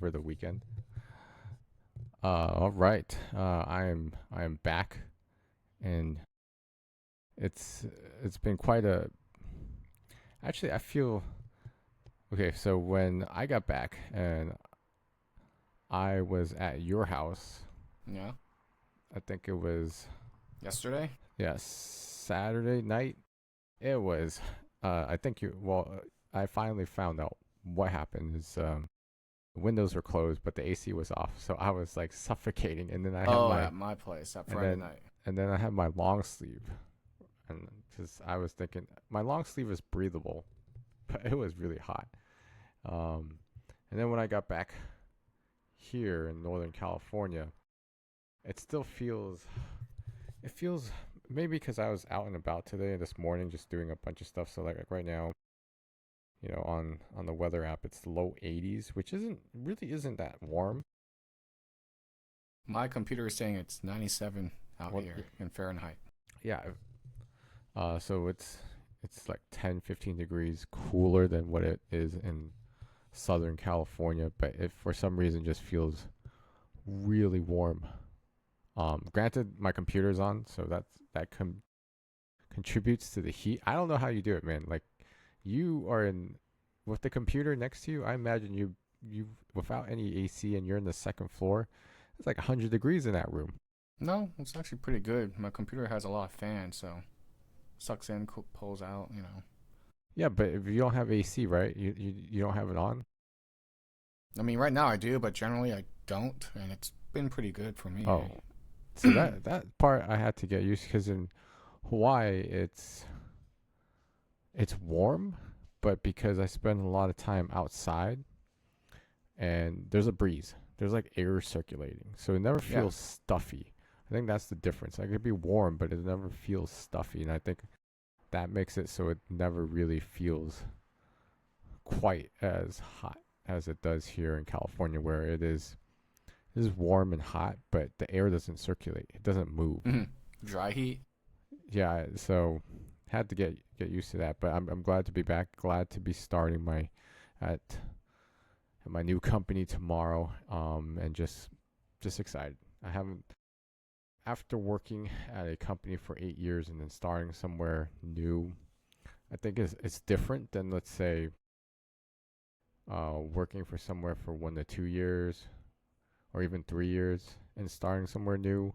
for the weekend. All right. I am back, and it's it's been quite a. Actually, I feel okay. So when I got back and I was at your house, Yeah. I think it was Yesterday? Saturday night. It was. I think you. Well, I finally found out what happened. Is windows were closed, but the AC was off, so I was like suffocating. And then I had Oh, my at my place that and Friday then night. and then I had my long sleeve, and because I was thinking my long sleeve is breathable, but it was really hot. Um, and then when I got back here in Northern California, it still feels. It feels maybe because I was out and about today this morning, just doing a bunch of stuff. So like right now, on the weather app, it's low 80s, which isn't that warm. My computer is saying it's 97 out What? here in Fahrenheit. Yeah. So it's like 10, 15 degrees cooler than what it is in Southern California, but it for some reason just feels really warm. Granted, my computer's on, so that contributes to the heat. I don't know how you do it, man. Like you are in with the computer next to you. I imagine you without any AC and you're in the second floor. It's like 100 degrees in that room. No, it's actually pretty good. My computer has a lot of fans, so sucks in, pulls out. Yeah, but if you don't have AC, right? You don't have it on. I mean, right now I do, but generally I don't, and it's been pretty good for me. Oh, so that part I had to get used because in Hawaii it's warm, but because I spend a lot of time outside and there's a breeze, there's like air circulating, so it never Yeah. feels stuffy. I think that's the difference. Like it could be warm, but it never feels stuffy, and I think that makes it so it never really feels quite as hot as it does here in California, where it is warm and hot, but the air doesn't circulate. It doesn't move. Dry heat. Yeah, so had to get used to that. But I'm glad to be back. Glad to be starting my at at my new company tomorrow. And just excited. I haven't after working at a company for 8 years and then starting somewhere new. I think it's different than let's say working for somewhere for 1 to 2 years or even 3 years and starting somewhere new.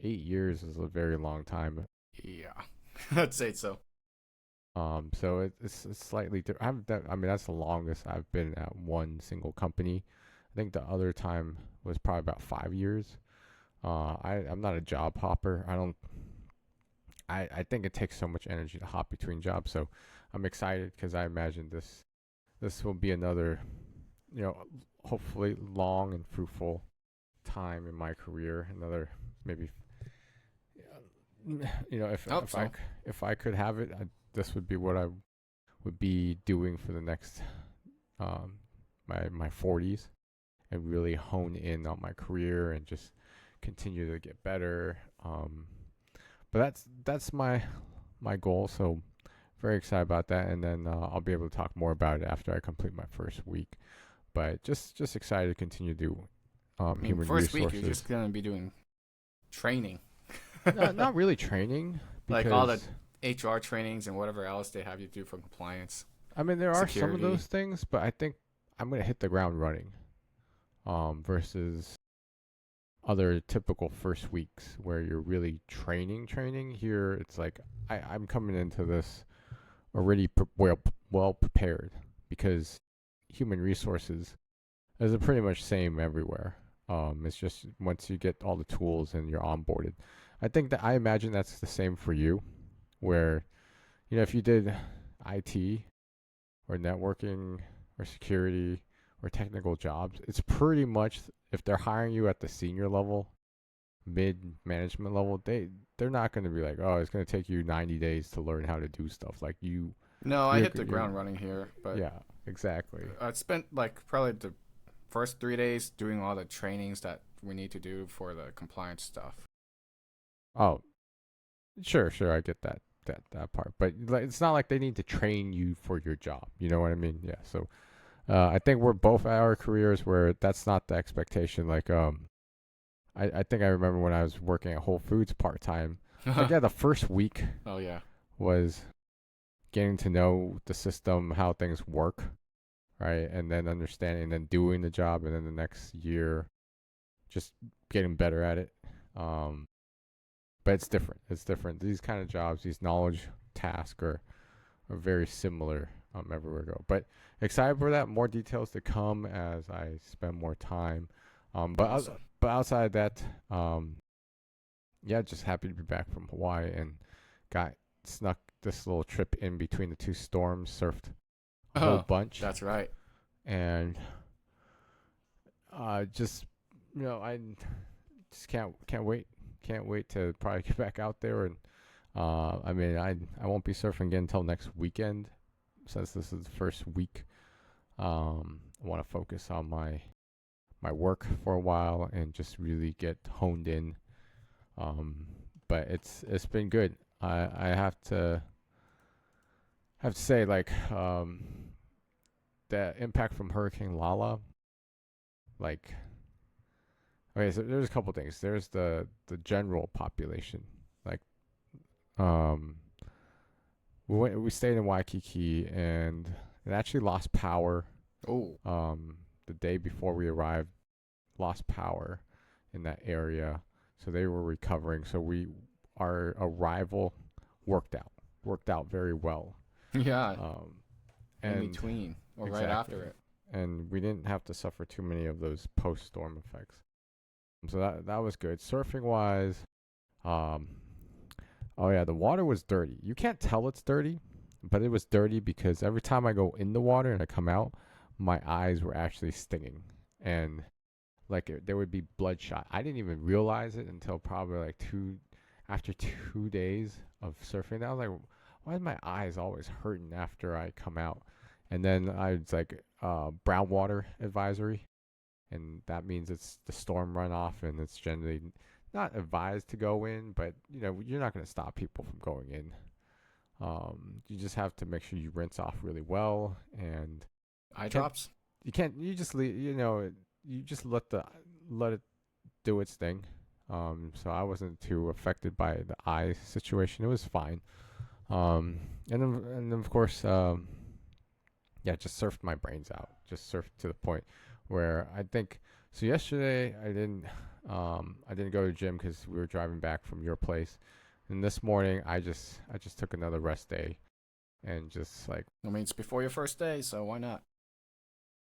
8 years is a very long time. Yeah, I'd say so. So it's slightly different. I mean, that's the longest I've been at one single company. I think the other time was probably about 5 years. I'm not a job hopper. I think it takes so much energy to hop between jobs. So I'm excited because I imagine this will be another, you know, hopefully long and fruitful time in my career. Another maybe, if I hope so. if I could have it, this would be what I would be doing for the next um my 40s and really hone in on my career and just continue to get better. But that's my goal. So very excited about that, and then I'll be able to talk more about it after I complete my first week. But just excited to continue to do I mean, human first week you're resources. just gonna be doing training, Not really training like all the because HR trainings and whatever else they have you do for compliance, I mean there are some of security. those things, but I think I'm gonna hit the ground running. Versus other typical first weeks where you're really training. Here it's like I'm coming into this already well prepared because human resources is pretty much same everywhere. It's just once you get all the tools and you're onboarded. I imagine that's the same for you, where if you did IT or networking or security or technical jobs, it's pretty much if they're hiring you at the senior level, mid management level, they're not going to be like, oh, it's going to take you 90 days to learn how to do stuff. Like No, I you're hit the you're ground running here, but yeah, exactly. I spent like probably the first 3 days doing all the trainings that we need to do for the compliance stuff. Oh, sure, I get that part, but like it's not like they need to train you for your job. You know what I mean? Yeah. So I think we're both at our careers where that's not the expectation. Like, I think I remember when I was working at Whole Foods part time. Like, yeah, the first week Oh yeah. was getting to know the system, how things work, right? And then understanding, and then doing the job, and then the next year, just getting better at it. Um, but it's different. It's different. These kind of jobs, these knowledge tasks are very similar everywhere I go. But excited for that. More details to come as I spend more time. Awesome. But outside of that, yeah, just happy to be back from Hawaii and got snuck this little trip in between the two storms. Surfed a whole Oh, bunch, that's right. and just I just can't wait. Can't wait to probably get back out there and I mean I won't be surfing again until next weekend since this is the first week. I want to focus on my work for a while and just really get honed in. Um, but it's been good. I have to say like the impact from Hurricane Lala. Like okay, so there's a couple things. There's the general population. Like um, we stayed in Waikiki and it actually lost power. Oh. The day before we arrived, lost power in that area, so they were recovering. So our arrival worked out very well. Yeah. Um, In and between or right exactly, after it. and we didn't have to suffer too many of those post storm effects. So that was good. Surfing wise, um, oh yeah, the water was dirty. You can't tell it's dirty, but it was dirty because every time I go in the water and I come out, my eyes were actually stinging, and like there would be bloodshot. I didn't even realize it until probably like after 2 days of surfing. I was like, why is my eyes always hurting after I come out? And then I was like, brown water advisory, and that means it's the storm runoff, and it's generally not advised to go in, but you're not going to stop people from going in. You just have to make sure you rinse off really well, and Eye can't drops. you can't you just leave, you just let it do its thing. So I wasn't too affected by the eye situation. It was fine. Um, and then of course, yeah, just surfed my brains out. Just surfed to the point where I think so. Yesterday I didn't go to the gym because we were driving back from your place, and this morning I just took another rest day and just like I mean, it's before your first day, so why not?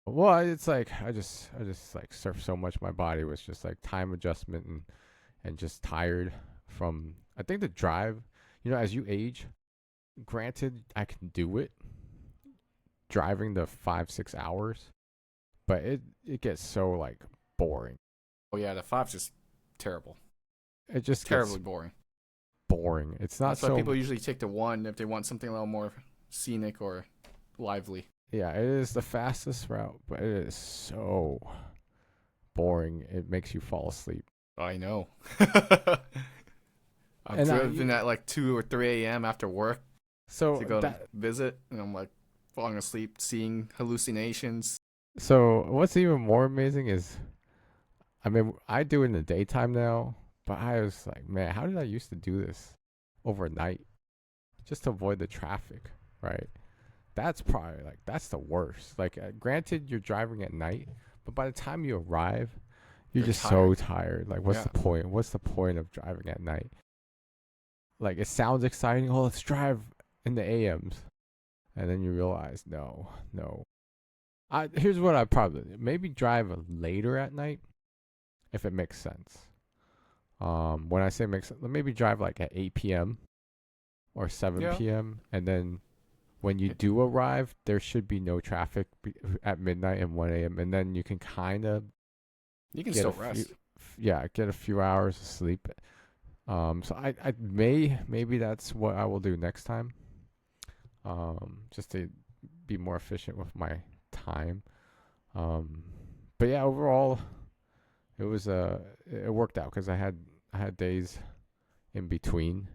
well, it's like I just like surfed so much. My body was just like time adjustment and just tired from. I think the drive, as you age. Granted, I can do it driving the 5 6 hours, but it gets so like boring. Oh yeah, the five's just terrible. It just gets Terribly boring. boring. It's not That's why people so. usually take the one if they want something a little more scenic or lively. Yeah, it is the fastest route, but it is so boring. It makes you fall asleep. I know. I've And driven at like 2 or 3 a.m. after work to so go to that visit, and I'm like falling asleep, seeing hallucinations. so what's even more amazing is I mean I do it in the daytime now, but I was like, man, how did I used to do this overnight just to avoid the traffic, right? That's probably like that's the worst. Like, granted, you're driving at night, but by the time you arrive, you're You're just so tired. tired. Like, what's Yeah. the point? What's the point of driving at night? Like, it sounds exciting. Oh, let's drive in the AMs, and then you realize, no, no. Here's what I probably do. Maybe drive later at night if it makes sense. When I say makes sense, maybe drive like at 8 p.m. or Yeah. 7 p.m. and then when you It, do arrive, there should be no traffic at midnight and 1 a.m. And then you can kind of you can get a still few, rest. yeah, get a few hours of sleep. So I maybe that's what I will do next time. Just to be more efficient with my time. Um, but yeah, overall, it was it worked out because I had days in between.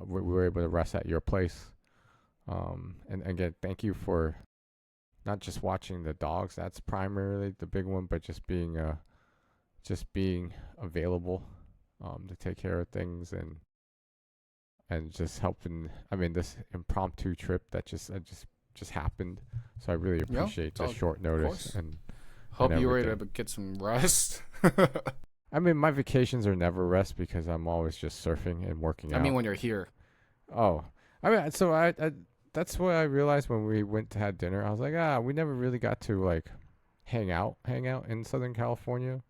We were able to rest at your place. And again, thank you for not just watching the dogs. That's primarily the big one, but just being available to take care of things and just helping. I mean, this impromptu trip that just happened. So I really Yeah, appreciate the of short notice course. and Hope you were able everything. to get some rest. I mean, my vacations are never rest because I'm always just surfing and working I mean, out. when you're here. Oh, I mean, so I that's what I realized when we went to have dinner. I was like, we never really got to like hang out in Southern California.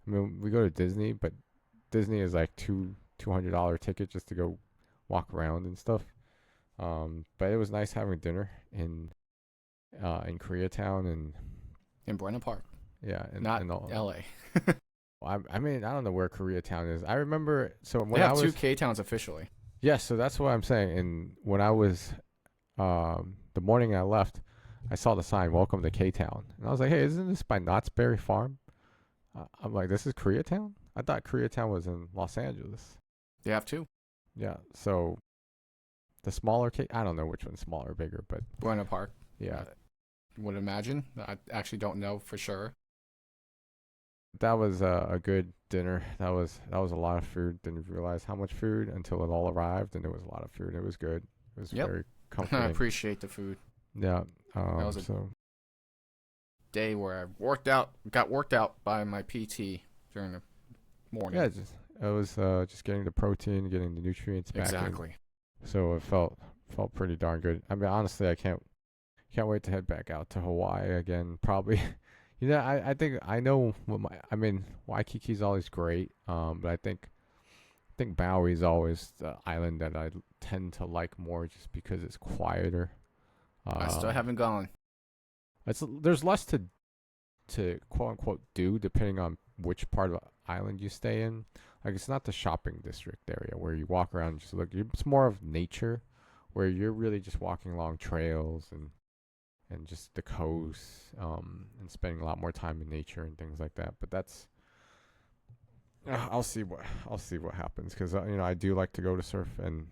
I mean, we go to Disney, but Disney is like $200 ticket just to go walk around and stuff. But it was nice having dinner in Koreatown and In Buena Park, yeah, not and all. LA. I mean, I don't know where Koreatown is. I remember so They when I have two was K towns officially. yes, so that's what I'm saying. And when I was the morning I left, I saw the sign "Welcome to K Town," and I was like, "Hey, isn't this by Knott's Berry Farm?" I'm like, "This is Koreatown." I thought Koreatown was in Los Angeles. They have two. Yeah, so the smaller K, I don't know which one's smaller or bigger, but Buena Park. yeah, I would imagine. I actually don't know for sure. that was a good dinner. That was a lot of food. Didn't realize how much food until it all arrived, and it was a lot of food. It was good. It was Yep. very I comforting. appreciate the food. Yeah. That was a So day where got worked out by my PT during the yeah, morning. just it was just getting the protein, getting the nutrients back in. Exactly. So it felt pretty darn good. I mean, honestly, I can't wait to head back out to Hawaii again. Probably, I think I know what my. I mean, Waikiki's always great. But I think Maui's always the island that I tend to like more, just because it's quieter. I still Um, haven't gone. there's less to quote unquote do depending on which part of the island you stay in. Like it's not the shopping district area where you walk around and just look. It's more of nature, where you're really just walking along trails and just the coast, and spending a lot more time in nature and things like that. But that's I'll see what happens because I do like to go to surf and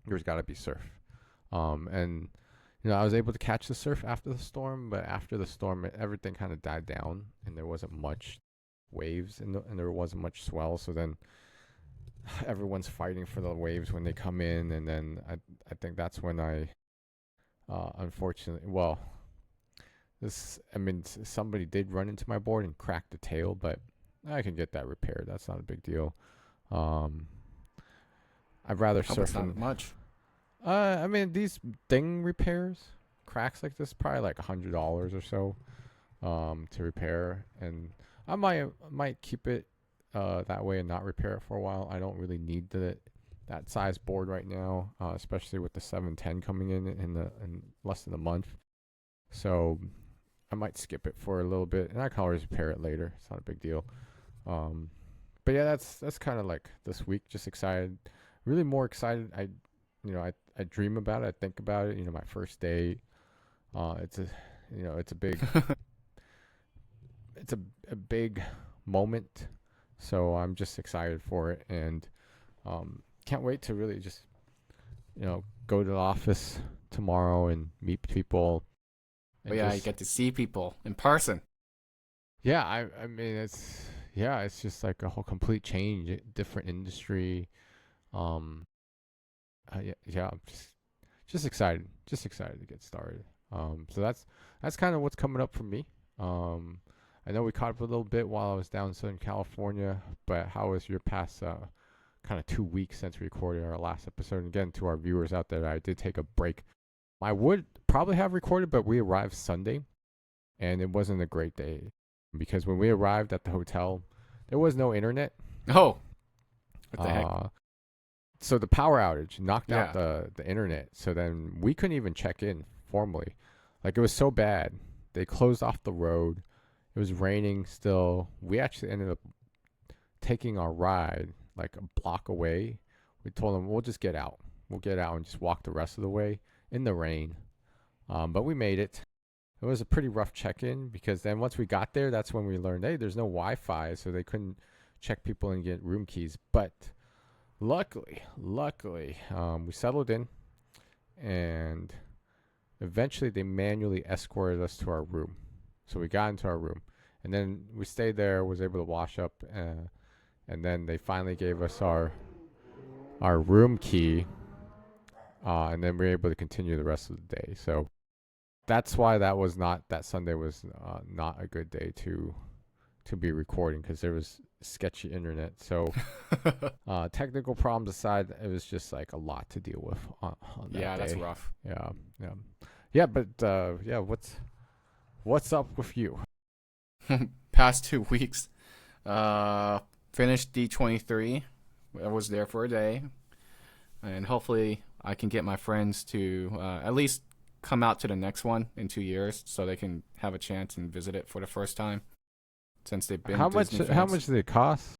there's got to be surf. And I was able to catch the surf after the storm, but after the storm, everything kind of died down and there wasn't much waves and there wasn't much swell. So then everyone's fighting for the waves when they come in, and then I think that's when I unfortunately, well, I mean, somebody did run into my board and crack the tail, but I can get that repaired. That's not a big deal. Um, I'd rather Hope it's surf not in. much. I mean, these thing repairs, cracks like this, probably like $100 or so, to repair, and I might keep it that way and not repair it for a while. I don't really need that size board right now, especially with the 710 coming in less than a month. So I might skip it for a little bit, and I can always repair it later. It's not a big deal. Um, but yeah, that's kind of like this week. Just excited, really more excited. I dream about it. I think about it. My first date. It's a big, it's a big moment. So I'm just excited for it, and can't wait to really just go to the office tomorrow and meet people But and yeah, you just get to see people in person. yeah. I mean it's just like a whole complete change, different industry. Um, yeah, I'm just excited to get started. So that's kind of what's coming up for me. Um, I know we caught up a little bit while I was down in Southern California, but how was your past kind of 2 weeks since we recorded our last episode? And again, to our viewers out there, I did take a break. I would probably have recorded, but we arrived Sunday, and it wasn't a great day because when we arrived at the hotel, there was no internet. Oh, what the heck? Uh, so the power outage knocked out Yeah. the internet. So then we couldn't even check in formally. Like it was so bad. They closed off the road. It was raining still. We actually ended up taking our ride like a block away. We told them we'll just get out. We'll get out and just walk the rest of the way in the rain. But we made it. It was a pretty rough check-in because then once we got there, that's when we learned, hey, there's no Wi-Fi, so they couldn't check people and get room keys. But luckily, we settled in, and Eventually, they manually escorted us to our room. So we got into our room, and then we stayed there. Was able to wash up, and then they finally gave us our room key, and then we were able to continue the rest of the day. So that's why that Sunday was not a good day to be recording because there was sketchy internet. So technical problems aside, it was just like a lot to deal with on that Yeah, day. that's rough. Yeah, yeah, yeah. But yeah, what's up with you? Past 2 weeks, finished D23. I was there for a day, and hopefully I can get my friends to at least come out to the next one in 2 years, so they can have a chance and visit it for the first time since they've been Disney fans. How much did it cost?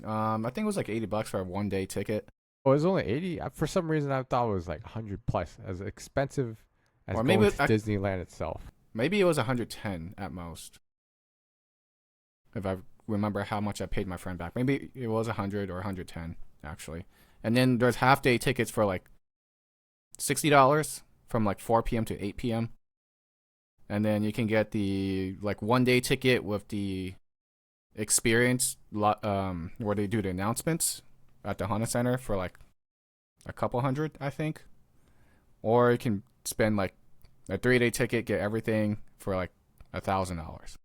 I think it was like $80 for a 1 day ticket, Oh, it was only 80. For some reason, I thought it was like 100 plus, as expensive as or going to Disneyland itself. maybe it was 110 at most. If I remember how much I paid my friend back, maybe it was 100 or 110 actually. And then there's half day tickets for like $60 from like 4 p.m. to 8 p.m. And then you can get the like 1 day ticket with the experience where they do the announcements at the Honda Center for like a couple hundred, I think. Or you can spend like a 3 day ticket, get everything for like $1,000.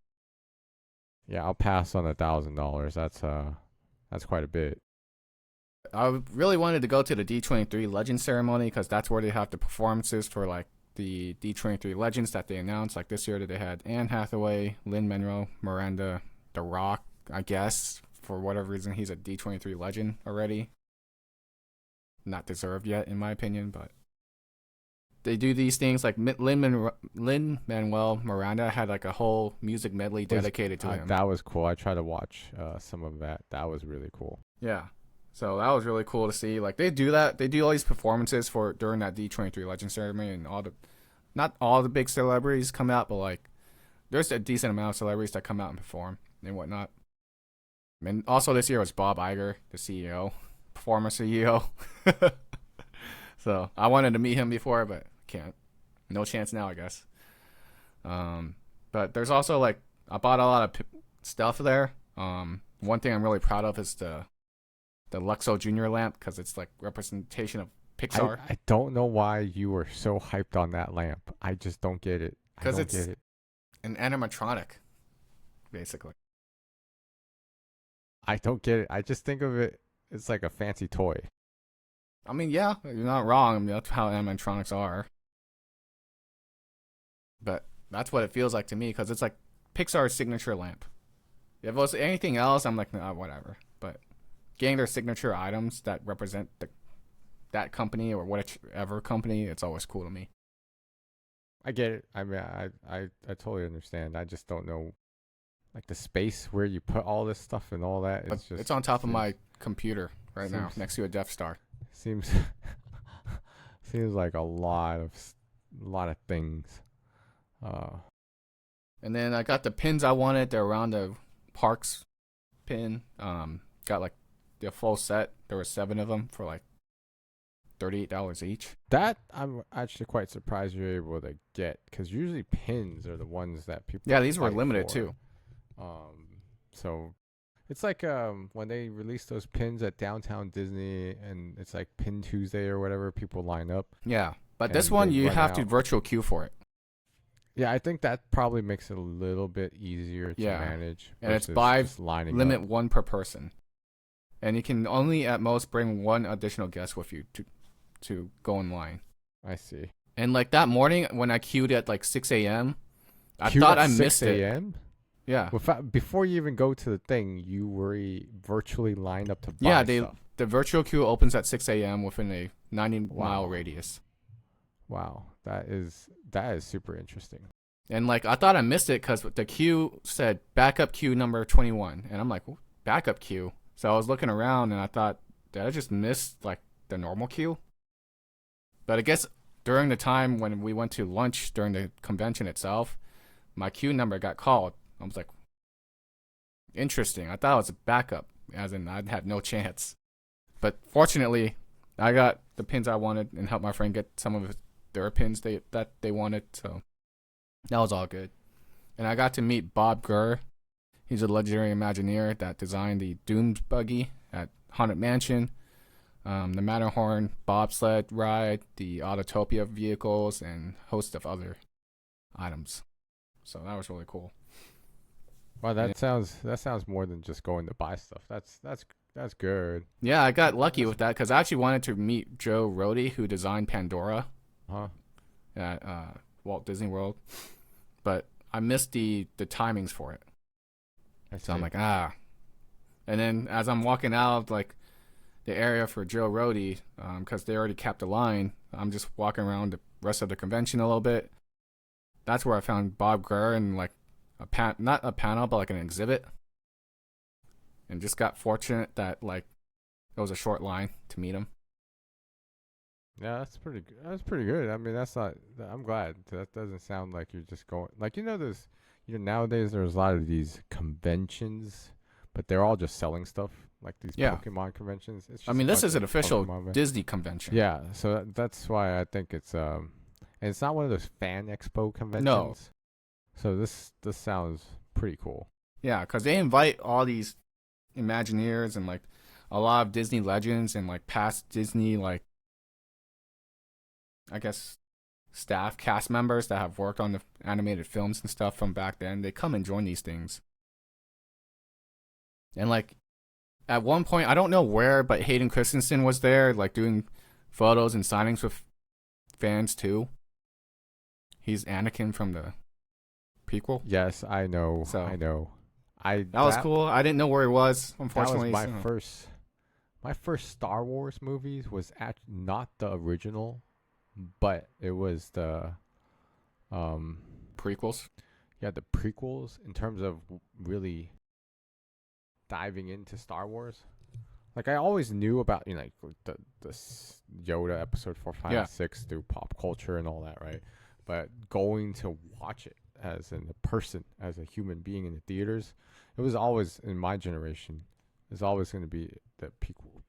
Yeah, I'll pass on $1,000. That's quite a bit. I really wanted to go to the D23 Legend ceremony because that's where they have the performances for like the D23 Legends that they announced. Like this year, they had Anne Hathaway, Lin-Manuel Miranda, The Rock. I guess for whatever reason, he's a D23 Legend already. Not deserved yet, in my opinion, but they do these things like Lin-Manuel Miranda had like a whole music medley dedicated to him. That was cool. I tried to watch some of that. That was really cool. Yeah. So that was really cool to see. Like they do that. They do all these performances for during that D23 Legend ceremony, and not all the big celebrities come out, but like there's a decent amount of celebrities that come out and perform and whatnot. And also this year was Bob Iger, the CEO, former CEO. So I wanted to meet him before, but can't. No chance now, I guess. But there's also like I bought a lot of stuff there. One thing I'm really proud of is the Luxo Junior lamp because it's like representation of Pixar. I don't know why you were so hyped on that lamp. I just don't get it. Because it's an animatronic, basically. I don't get it. I just think of it. It's like a fancy toy. I mean, yeah, you're not wrong. I mean, that's how animatronics are. But that's what it feels like to me because it's like Pixar's signature lamp. If it was anything else, I'm like, nah, whatever. But getting their signature items that represent that company or whatever company, it's always cool to me. I get it. I mean, I totally understand. I just don't know, like the space where you put all this stuff and all that. It's on top of my computer right now, next to a Death Star. Seems like a lot of things. And then I got the pins I wanted. They're around the parks pin. Got like the full set. There were 7 of them for like $38 each. That I'm actually quite surprised you're able to get because usually pins are the ones that people. Yeah, these were limited too. So it's like when they release those pins at Downtown Disney and it's like Pin Tuesday or whatever, people line up. Yeah, but this one you have to virtual queue for it. Yeah, I think that probably makes it a little bit easier to manage. And it's by limit up. 1 per person. And you can only at most bring 1 additional guest with you to go in line. I see. And like that morning when I queued at like 6 a.m., I thought I missed it. 6 a.m.? Yeah. Before you even go to the thing, you were virtually lined up to buy stuff. The virtual queue opens at 6 a.m. within a 90-mile radius. Wow, that is super interesting. And like I thought I missed it because the queue said backup queue number 21, and I'm like, backup queue. So I was looking around and I thought, did I just miss like the normal queue? But I guess during the time when we went to lunch during the convention itself, my queue number got called. I was like, interesting. I thought it was a backup, as in I'd had no chance. But fortunately, I got the pins I wanted and helped my friend get some of their pins that they wanted. So that was all good. And I got to meet Bob Gurr. He's a legendary Imagineer that designed the Dooms buggy at Haunted Mansion, the Matterhorn bobsled ride, the Autotopia vehicles, and a host of other items. So that was really cool. Wow, And that sounds more than just going to buy stuff. That's good. yeah, I got lucky That's with that because I actually wanted to meet Joe Rohde, who designed Pandora huh. at Walt Disney World, but I missed the timings for it. I So I'm see. like, ah. And then as I'm walking out of like the area for Joe Rohde, because they already capped the line, I'm just walking around the rest of the convention a little bit. That's where I found Bob Gurr and like not a panel, but like an exhibit. And just got fortunate that like it was a short line to meet him. Yeah, that's pretty. That's pretty good. I mean, that's not. I'm glad. That doesn't sound like you're just going. Like there's. Nowadays there's a lot of these conventions, but they're all just selling stuff. Like these Yeah. Pokemon conventions. It's I just a mean, this bunch is of an official Pokemon. Disney convention. Yeah. So that's why I think and it's not one of those fan expo No. conventions. So this sounds pretty cool. Yeah, because they invite all these Imagineers and like a lot of Disney legends and like past Disney like I guess staff cast members that have worked on the animated films and stuff from back then. They come and join these things. And like at one point, I don't know where, but Hayden Christensen was there, like doing photos and signings with fans too. He's Anakin from the prequel. Yes, I know. So I know. I that was cool. I didn't know where he was, unfortunately. That was my first Star Wars movies was not the original, but it was the um prequels. yeah, the prequels in terms of really diving into Star Wars. Like I always knew about like the Yoda episode 4, 5, Yeah. and 6 through pop culture and all that, right? But going to watch it as a person, as a human being in the theaters, it was always in my generation. It's always going to be the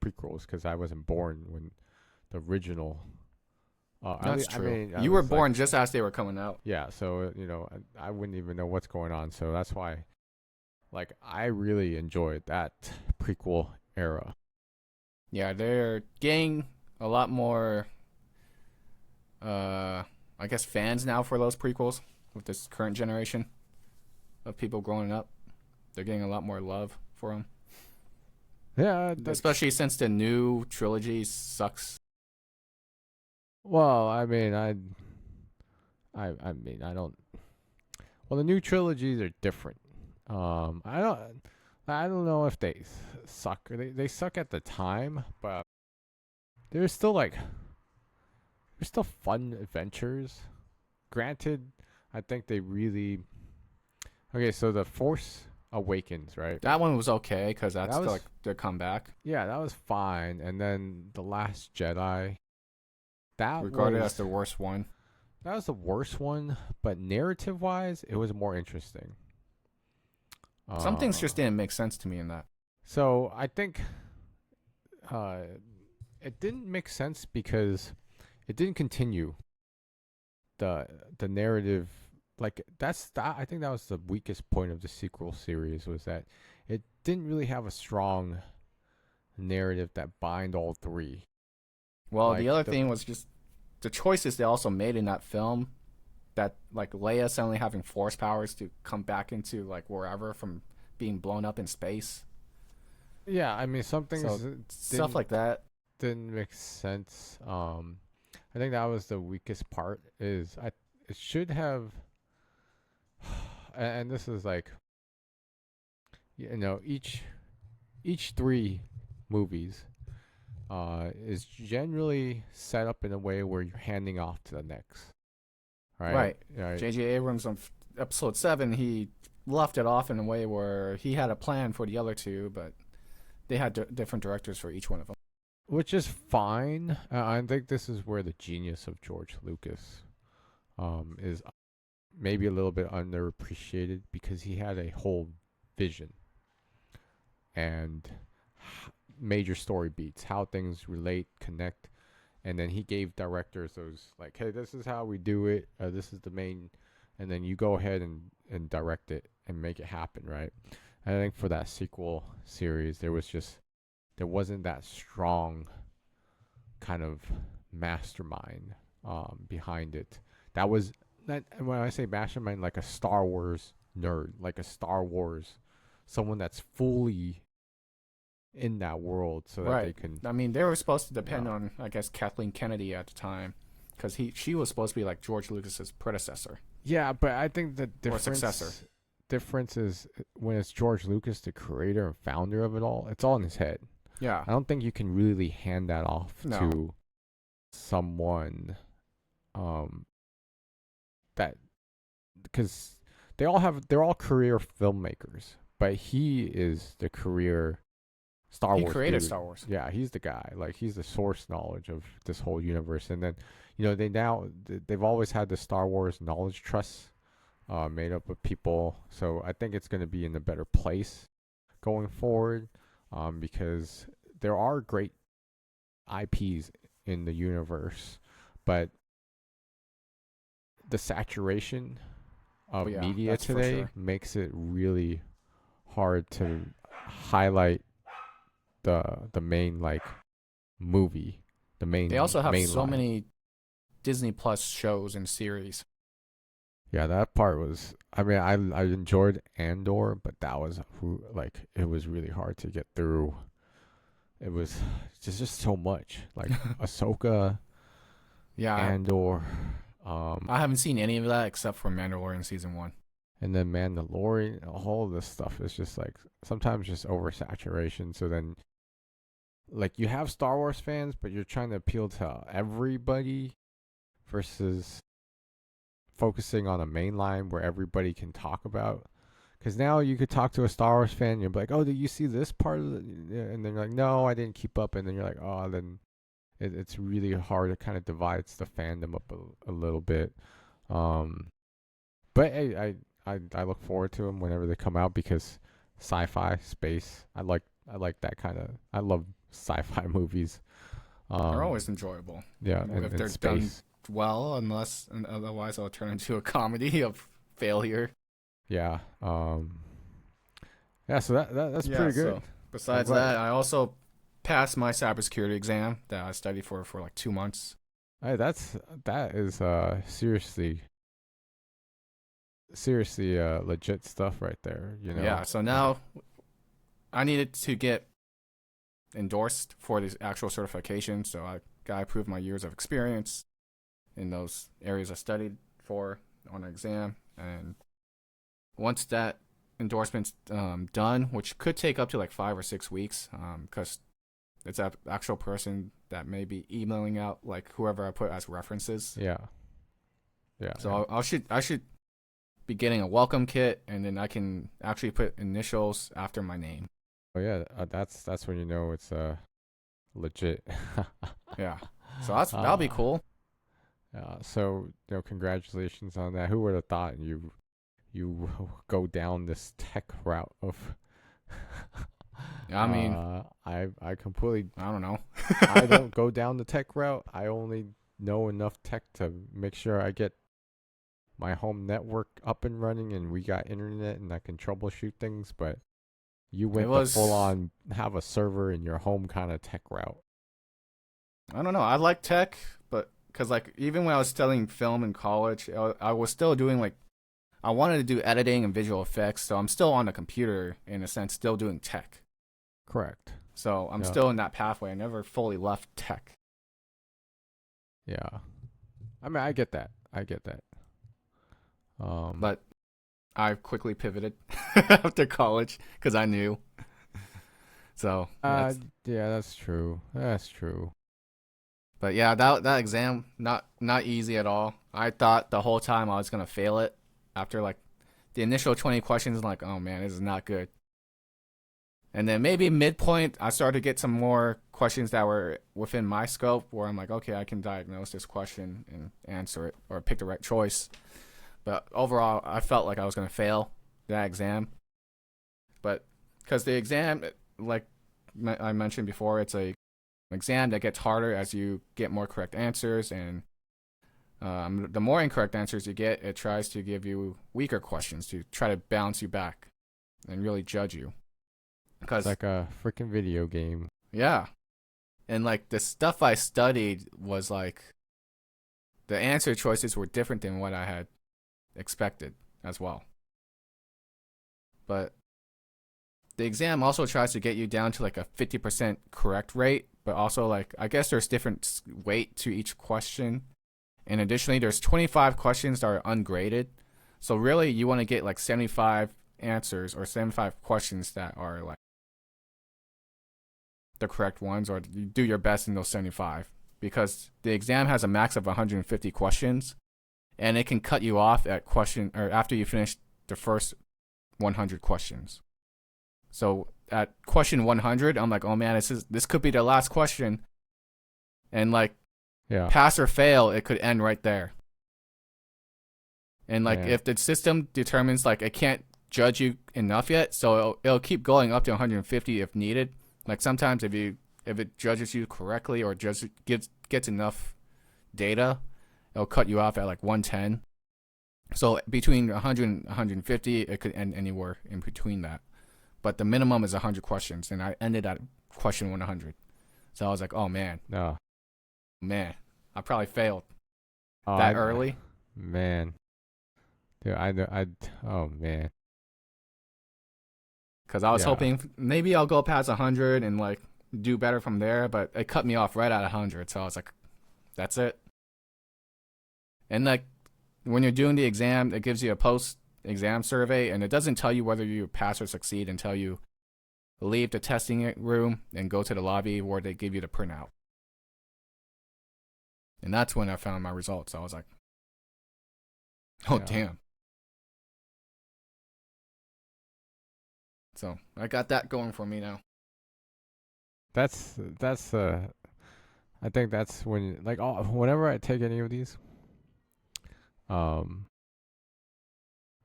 prequels because I wasn't born when the original. That's true. I mean, I you were was born like, just as they were coming out. yeah. So I wouldn't even know what's going on. So that's why, like, I really enjoyed that prequel era. Yeah, they're getting a lot more, I guess, fans now for those prequels with this current generation of people growing up. They're getting a lot more love for them, Yeah, especially since the new trilogy sucks. well, I mean, I mean, I don't. Well, the new trilogies are different. I don't know if they suck. They suck at the time, but they're still fun adventures. Granted, I think they really okay. So the Force Awakens, right? That one was okay because that's That was like their comeback, yeah, that was fine. And then the Last Jedi, regarded as the worst one. that was the worst one. But narrative wise, it was more interesting. Some things just didn't make sense to me in that. So I think uh, it didn't make sense because it didn't continue the narrative. Like I think that was the weakest point of the sequel series was that it didn't really have a strong narrative that bind all three. Well, Like the other thing was just the choices they also made in that film. That like Leia suddenly having force powers to come back into like wherever from being blown up in space. Yeah, I mean some things So stuff like that. didn't make sense. I think that was the weakest part. It should have, and this is like, each three movies, is generally set up in a way where you're handing off to the next. Right. Right. J.J. Abrams on episode 7, he left it off in a way where he had a plan for the other two, but they had different directors for each one of them. Which is fine. I think this is where the genius of George Lucas is maybe a little bit underappreciated because he had a whole vision and major story beats, how things relate, connect, and then he gave directors those like, hey, this is how we do it. This is the main, and then you go ahead and direct it and make it happen, right? I think for that sequel series, there wasn't that strong kind of mastermind behind it. That was that when I say mastermind, like a Star Wars nerd, like a Star Wars, someone that's fully in that world, so that they Right. can, I mean, they were supposed to depend yeah, on, I guess, Kathleen Kennedy at the time, because she was supposed to be like George Lucas's predecessor yeah. But I think the or successor. difference is when it's George Lucas, the creator and founder of it all. It's all in his head. Yeah. I don't think you can really hand that off No. to someone um that because they're all career filmmakers, but he is the career Star He Wars created dude. Star Wars. Yeah, he's the guy. Like he's the source knowledge of this whole universe. And then, they've always had the Star Wars knowledge trust made up of people. So I think it's going to be in a better place going forward, because there are great IPs in the universe, but the saturation Oh of yeah, media that's for today sure. makes it really hard to highlight the main like movie, the They main also have main so line. many Disney Plus shows and series. Yeah, that part was. I mean, I enjoyed Andor, but that was like it was really hard to get through. It was just so much like Ahsoka, Yeah, Andor, I haven't seen any of that except for Mandalorian season 1. and then Mandalorian. All of this stuff is just like sometimes just oversaturation. So then, like, you have Star Wars fans, but you're trying to appeal to everybody versus focusing on a main line where everybody can talk about. Because now you could talk to a Star Wars fan, and you'll be like, "Oh, did you see this part of it?" Yeah, and then you're like, "No, I didn't keep up." And then you're like, "Oh," then it's really hard. It kind of divides the fandom up a little bit. Um, but hey, I look forward to them whenever they come out because sci-fi space. I like that kind of. I love sci-fi movies. They're Um, always enjoyable yeah, if and they're done space. well, unless and otherwise it'll turn into a comedy of failure. Yeah. Yeah. So that's Yeah. pretty good. So I'm besides glad. that, I also passed my cybersecurity exam that I studied for like 2 months. Hey, that is seriously legit stuff right there. You Yeah. know. So Like now I needed to get endorsed for the actual certification. So I got to prove my years of experience in those areas I studied for on an exam. And once that endorsement's done, which could take up to like 5 or 6 weeks, because it's an actual person that may be emailing out like whoever I put as references. yeah, yeah, So yeah. I should be getting a welcome kit, and then I can actually put initials after my name. Oh yeah, that's when you know it's legit. Yeah. So that'll be uh, cool. so congratulations on that. Who would have thought you go down this tech route of I mean, I completely I don't know. I don't go down the tech route. I only know enough tech to make sure I get my home network up and running and we got internet and I can troubleshoot things, but you It went the full was on have a server in your home kind of tech route. I don't know. I like tech, but because like even when I was studying film in college, I was still doing like I wanted to do editing and visual effects, so I'm still on the computer in a sense, still doing tech. Correct. So I'm Yeah. still in that pathway. I never fully left tech, Yeah. I mean, I get that. I get that. Um but I quickly pivoted after college because I knew. So uh that's. yeah, that's true. That's true. But yeah, that exam not easy at all. I thought the whole time I was gonna fail it after like the initial 20 questions. Like, oh man, this is not good. And then maybe midpoint, I started to get some more questions that were within my scope, where I'm like, okay, I can diagnose this question and answer it or pick the right choice. But overall, I felt like I was gonna fail that exam. But because the exam, like I mentioned before, it's a exam that gets harder as you get more correct answers, and the more incorrect answers you get, it tries to give you weaker questions to try to bounce you back and really judge you. It's Because like a freaking video game. yeah, and like the stuff I studied was like the answer choices were different than what I had expected as well. But the exam also tries to get you down to like a 50% correct rate, but also like I guess there's different weight to each question. And additionally, there's 25 questions that are ungraded. So really, you want to get like 75 answers or 75 questions that are like the correct ones, or you do your best in those 75. Because the exam has a max of 150 questions, and it can cut you off at question or after you finish the first 100 questions. So at question 100, I'm like, oh man, this could be the last question, and like Yeah. pass or fail, it could end right there. And like Man. if the system determines like it can't judge you enough yet, so it'll keep going up to 150 if needed. Like sometimes if it judges you correctly or just gets enough data, it'll cut you off at like 110. So between 100 and 150, it could end anywhere in between that. But the minimum is 100 questions, and I ended at question 100. So I was like, oh man, No. I probably failed Oh, that early. Man. Dude, I know. Oh man. Because I was Yeah. hoping maybe I'll go past 100 and like do better from there, but it cut me off right at 100. So I was like, that's it. And like when you're doing the exam, it gives you a post-exam survey, and it doesn't tell you whether you pass or succeed until you leave the testing room and go to the lobby where they give you the printout. And that's when I found my results. I was like, oh Yeah. damn. So I got that going for me now. That's I think that's when like whenever I take any of these, um,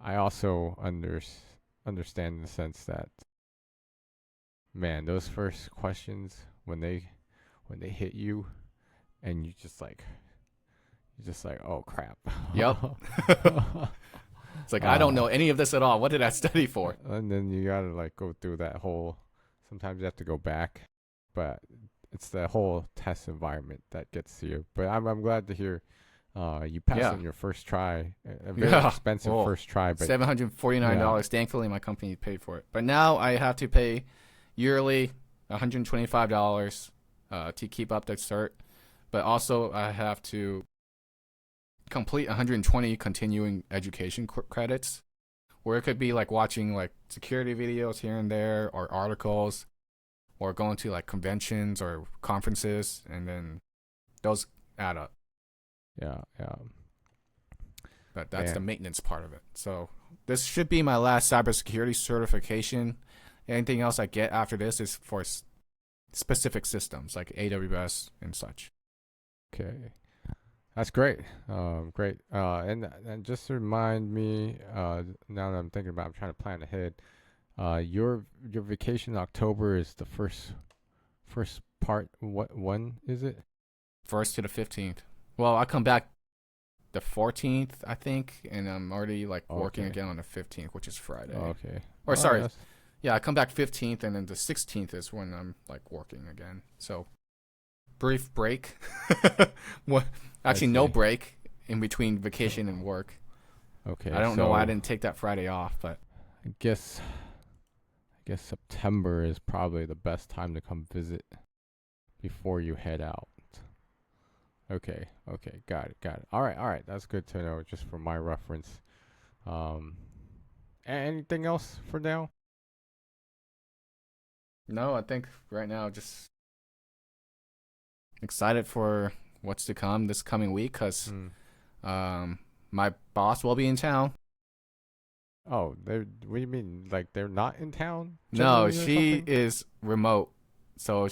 I also understand in the sense that man, those first questions when they hit you and you're just like oh crap. Yep. It's like, I don't know any of this at all. What did I study for? And then you gotta like go through that whole. Sometimes you have to go back, but it's the whole test environment that gets to you. But I'm glad to hear you passed Yeah. on your first try, a very Yeah. expensive Oh, first try, but $749. Thankfully, my company paid for it. But now I have to pay yearly $125 to keep up the cert. But also, I have to complete 120 continuing education credits, where it could be like watching like security videos here and there, or articles, or going to like conventions or conferences, and then those add up. yeah. But that's the Man, maintenance part of it. So this should be my last cybersecurity certification. Anything else I get after this is for specific systems like AWS and such. okay. That's great. Great. And just to remind me, now that I'm thinking about, I'm trying to plan ahead. Your vacation in October is the first part. What when is it? 1st to the 15th. Well, I come back the 14th, I think, and I'm already like working Okay. again on the 15th, which is Friday. Okay. Or Oh, sorry, that's- yeah, I come back 15th, and then the 16th is when I'm like working again. So brief break. What? Actually, no see. break in between vacation and work. Okay. I don't know why I so didn't take that Friday off, but I guess September is probably the best time to come visit before you head out. Okay. Okay. Got it. Got it. All right. All right. That's good to know, just for my reference. Um, anything else for now? no, I think right now just excited for what's to come this coming week because Hmm. my boss will be in town. Oh, they. What do you mean? Like they're not in town? No, Generally or she something? is remote, so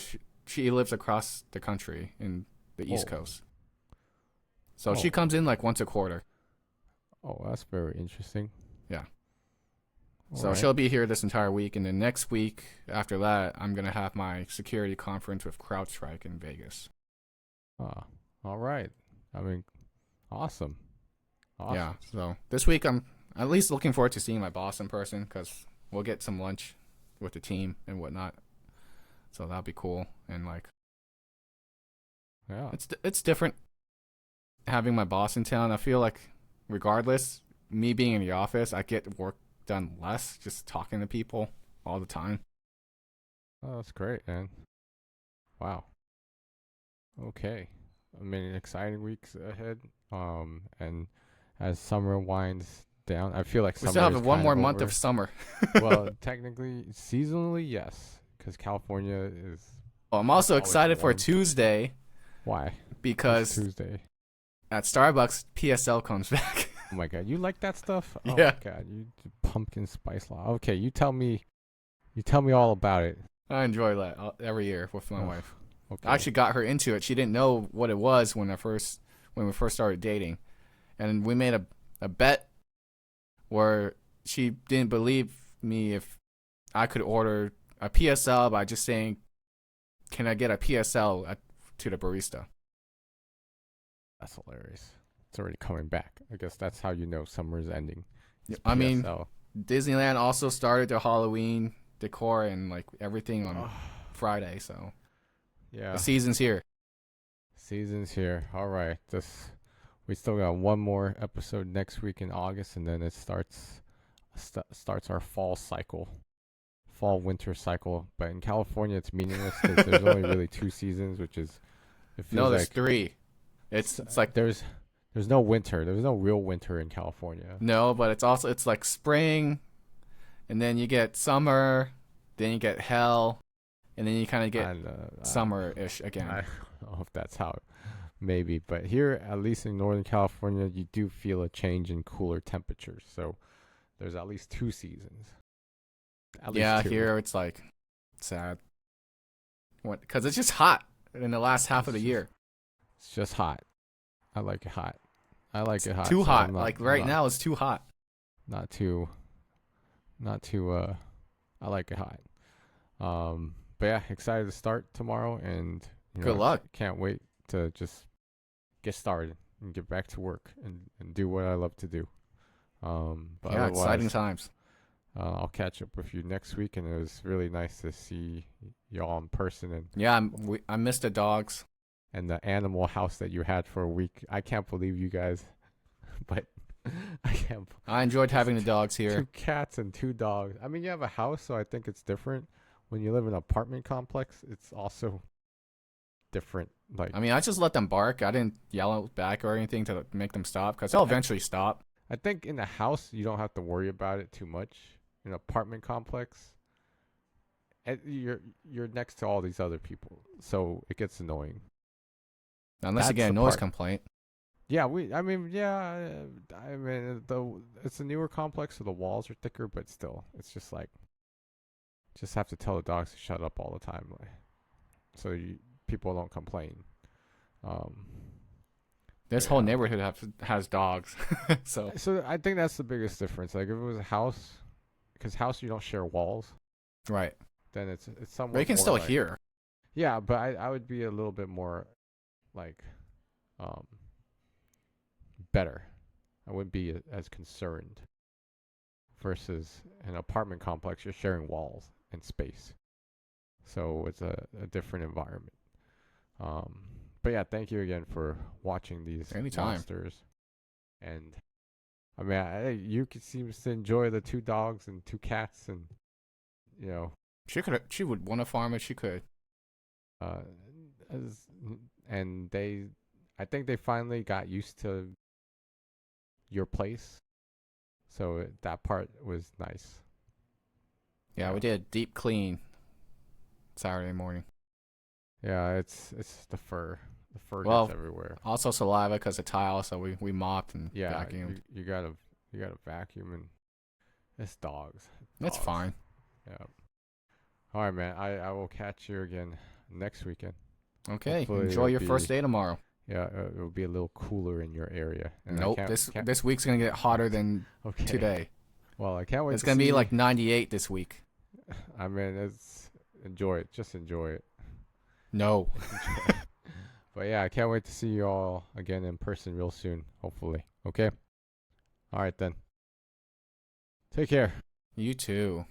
she lives across the country in the East Oh. Coast. So she Oh. comes in like once a quarter. Oh, that's very interesting. Yeah. All So right. she'll be here this entire week, and then next week after that, I'm gonna have my security conference with CrowdStrike in Vegas. Ah, all right. I mean, awesome. Yeah. Awesome. So this week I'm at least looking forward to seeing my boss in person because we'll get some lunch with the team and whatnot. So that'll be cool. And like Yeah. it's different having my boss in town. I feel like regardless, me being in the office, I get work done less just talking to people all the time. Oh, that's great, man. Wow. Okay. I mean, exciting weeks ahead. And as summer winds down, I feel like We still summer is have one kind more of month of over. summer. Well, technically, seasonally, yes, because California is Well, I'm also always excited for warm. Tuesday Why? What's because Tuesday? at Starbucks, PSL comes back. Oh my God, you like that stuff? Oh Yeah, my God, you pumpkin spice latte. Okay, you tell me. You tell me all about it. I enjoy that every year with my Ugh, wife. I okay. actually got her into it. She didn't know what it was when we first started dating, and we made a bet where she didn't believe me if I could order a PSL by just saying, "Can I get a PSL to the barista?" That's hilarious. It's already coming back. I guess that's how you know summer's ending. It's I mean, PSL. Disneyland also started their Halloween decor and like everything on Oh, Friday, so the yeah. season's here. Season's here. All right. We still got one more episode next week in August, and then it starts our fall cycle, fall winter cycle. But in California, it's meaningless because there's only really two seasons, which is it No, feels there's like three. It's like there's no winter. There's no real winter in California. no, but it's like spring, and then you get summer, then you get hell, and then you kind of get And summer-ish I again. don't know if that's how maybe, but here at least in Northern California, you do feel a change in cooler temperatures. So there's at least two seasons. At least Yeah, two. here it's like sad. Because it's just hot in the last half of It's the just year. it's just hot. I like it hot. I like It's it hot. too So hot. Like I'm right now, it's too hot. not too not too I like it hot. But yeah, excited to start tomorrow, and Good luck. can't wait to just get started and get back to work and do what I love to do. But Yeah, exciting otherwise, times. I'll catch up with you next week, and it was really nice to see y'all in person Yeah, I miss the dogs. and the animal house that you had for a week. I can't believe you guys, but I can't. I enjoyed Just having the dogs two here. cats and two dogs. I mean, you have a house, so I think it's different. When you live in an apartment complex, it's also different. Like I mean, I just let them bark. I didn't yell back or anything to make them stop because they'll I, eventually stop. I think in a house you don't have to worry about it too much. In an apartment complex, you're next to all these other people, so it gets annoying. Unless you That's get a the noise part. complaint. Yeah, I mean, it's a newer complex, so the walls are thicker, but still, it's just like, just have to tell the dogs to shut up all the time, like, so people don't complain. Um, This but whole yeah, neighborhood has dogs. So, so I think that's the biggest difference. Like, if it was a house, because house you don't share walls, right. then it's But you somewhat can more still like, hear. yeah, but I would be a little bit more like, um, better. I wouldn't be as concerned versus an apartment complex. You're sharing walls and space, so it's a different environment. Um, but yeah, thank you again for watching these Anytime. monsters. And I mean, you could seem to enjoy the two dogs and two cats, and you know, She would want to farm if she could. uh, as, and I think they finally got used to your place, so that part was nice. Yeah, Yeah, we did a deep clean Saturday morning. yeah, it's the fur. The fur gets Well, everywhere. also saliva because of tile, so we mopped and Yeah, vacuumed. you gotta vacuum, and it's dogs. It's Dogs. fine. Yeah. All right, man. I will catch you again next weekend. Okay, Hopefully enjoy it'll your first be day tomorrow. yeah, it'll be a little cooler in your area. And I Nope, can't this can't this week's gonna get hotter than okay. today. Well, I can't wait It's to gonna be see. like 98 this week. I mean, it's enjoy it. Just enjoy it. No. Enjoy it. But yeah, I can't wait to see you all again in person real soon. Hopefully. Okay. All right then. Take care. You too.